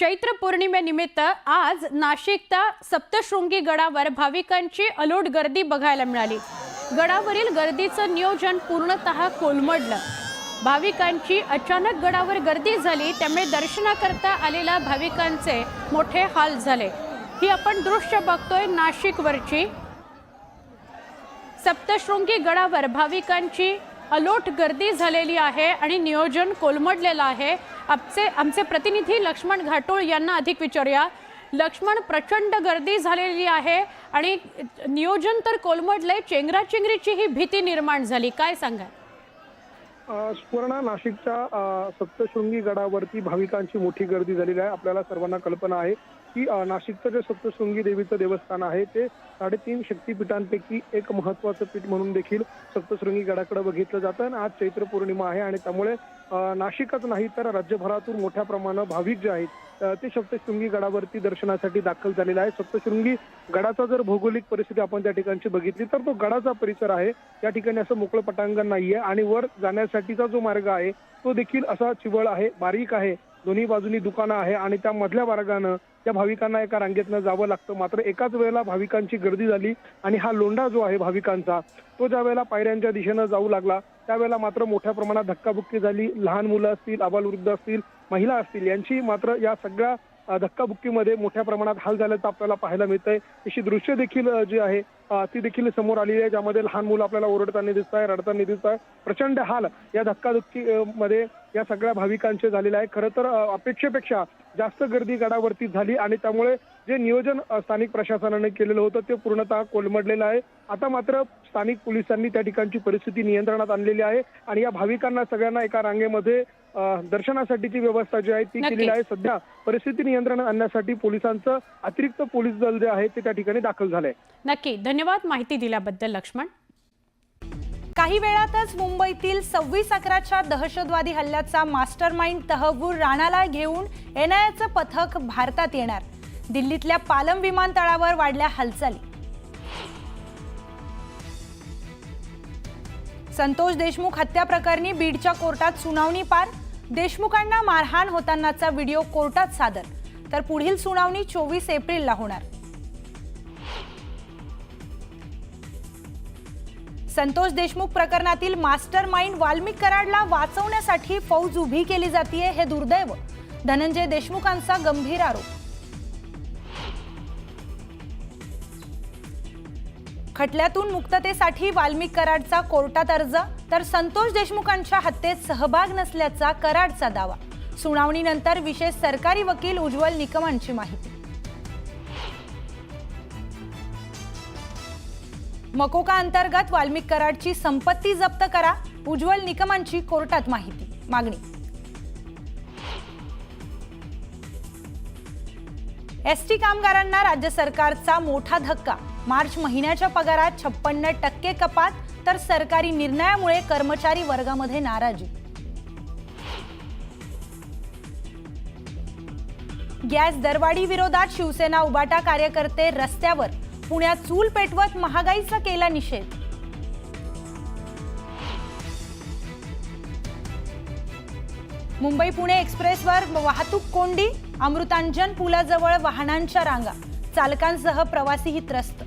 चैत्र पौर्णिमेनिमित्त आज नाशिकच्या सप्तशृंगी गडावर भाविकांची अलोट गर्दी बघायला मिळाली। गडावरील गर्दीचं नियोजन पूर्णतः कोलमडलं। भाविकांची अचानक गडावर गर्दी झाली, त्यामुळे दर्शनाकरता आलेल्या भाविकांचे मोठे हाल झाले। ही आपण दृश्य बघतोय नाशिकवरची। सप्तशृंगी गडावर भाविकांची अलोट गर्दी झालेली आहे आणि नियोजन कोलमडलेलं आहे। आमचे प्रतिनिधी लक्ष्मण घाटोळ यांना अधिक विचारूया। लक्ष्मण, प्रचंड गर्दी झालेली आहे आणि नियोजन तर कोलमडले, चेंगराचेंगरीची ही भीती निर्माण झाली, काय सांगा? सुवर्ण, नाशिकच्या सप्तशृंगी गडावरती भाविकांची मोठी गर्दी झालेली आहे। आपल्याला सर्वांना कल्पना आहे की नाशिकचं जे सप्तशृंगी देवीचं देवस्थान आहे ते 3.5 शक्तिपीठांपैकी एक महत्त्वाचं पीठ म्हणून देखील सप्तशृंगी गडाकडे बघितलं जातं आणि आज चैत्र पौर्णिमा आहे आणि त्यामुळे नाशिकच नाही तर राज्यभरातून मोठ्या प्रमाणात भाविक जे आहेत ते सप्तशृंगी गडावरती दर्शनासाठी दाखल झालेला आहे। सप्तशृंगी गडाचा जर भौगोलिक परिस्थिती आपण त्या ठिकाणची बघितली तर तो गडाचा परिसर आहे। त्या ठिकाणी असं मोकळं पटांगण नाहीये आणि वर जाण्यासाठीचा जो मार्ग आहे तो देखील असा चिवळ आहे, बारीक आहे। दोन्ही बाजूनी दुकानं आहे आणि त्या मधल्या मार्गानं त्या भाविकांना एका रांगेतनं जावं लागतं। मात्र एकाच वेळेला भाविकांची गर्दी झाली आणि हा लोंढा जो आहे भाविकांचा तो ज्या वेळेला पायऱ्यांच्या दिशेनं जाऊ लागला त्यावेळेला मात्र मोठ्या प्रमाणात धक्काबुक्की झाली। लहान मुलं असतील, आबालवृद्ध असतील, महिला असतील यांची मात्र या सगळ्या धक्काबुक्कीमध्ये मोठ्या प्रमाणात हाल झाल्याचं आपल्याला पाहायला मिळतंय। अशी दृश्य देखील जी आहे ती देखील समोर आलेली आहे, ज्यामध्ये लहान मुलं आपल्याला ओरडताना दिसत आहे, रडताना दिसत आहे। प्रचंड हाल या धक्काबुक्कीमध्ये या सगळ्या भाविकांचे झालेले आहे। खरं तर अपेक्षेपेक्षा जास्त गर्दी गडावरती झाली आणि त्यामुळे जे नियोजन स्थानिक प्रशासनाने केलेलं होतं ते पूर्णतः कोलमडलेलं आहे। आता मात्र स्थानिक पोलिसांनी त्या ठिकाणची परिस्थिती नियंत्रणात आणलेली आहे आणि या भाविकांना सगळ्यांना एका रांगेमध्ये दर्शनासाठीची व्यवस्था जी आहे ती केलेली आहे। सध्या परिस्थिती नियंत्रणात आणण्यासाठी पोलिसांचं अतिरिक्त पोलीस दल जे आहे ते त्या ठिकाणी दाखल झालंय। नक्की, धन्यवाद माहिती दिल्याबद्दल लक्ष्मण। काही वेळातच मुंबईतील 26/11च्या दहशतवादी हल्ल्याचा मास्टरमाइंड तहव्वूर राणाला घेऊन NIAचं पथक भारतात येणार। दिल्लीतल्या पालम विमानतळावर वाढल्या हालचाली। संतोष देशमुख हत्या प्रकरणी बीडच्या कोर्टात सुनावणी पार। देशमुखांना मारहाण होतानाचा व्हिडिओ कोर्टात सादर, तर पुढील सुनावणी 24 एप्रिलला होणार। संतोष देशमुख प्रकरणातील मास्टरमाइंड वाल्मिक कराडला वाचवण्यासाठी फौज उभी केली जातीये, हे दुर्दैव। धनंजय देशमुखांचा गंभीर आरोप। खटल्यातून मुक्ततेसाठी वाल्मिक कराडचा कोर्टात अर्ज, तर संतोष देशमुखांच्या हत्येत सहभाग नसल्याचा कराडचा दावा। सुनावणीनंतर विशेष सरकारी वकील उज्ज्वल निकमांची माहिती। मकोका अंतर्गत वाल्मिक कराडची संपत्ती जप्त करा, उज्ज्वल निकमांची कोर्टात मागणी। एसटी कामगारांना राज्य सरकारचा मोठा धक्का। मार्च महिन्याच्या पगारात 56% कपात, तर सरकारी निर्णयामुळे कर्मचारी वर्गामध्ये नाराजी। गॅस दरवाढी विरोधात शिवसेना उबाटा कार्यकर्ते रस्त्यावर। पुण्यात चूल पेटवत महागाईचा केला निषेध। मुंबई पुणे एक्सप्रेसवर वाहतूक कोंडी। अमृतांजन पुलाजवळ वाहनांच्या रांगा, चालकांसह प्रवासीही त्रस्त।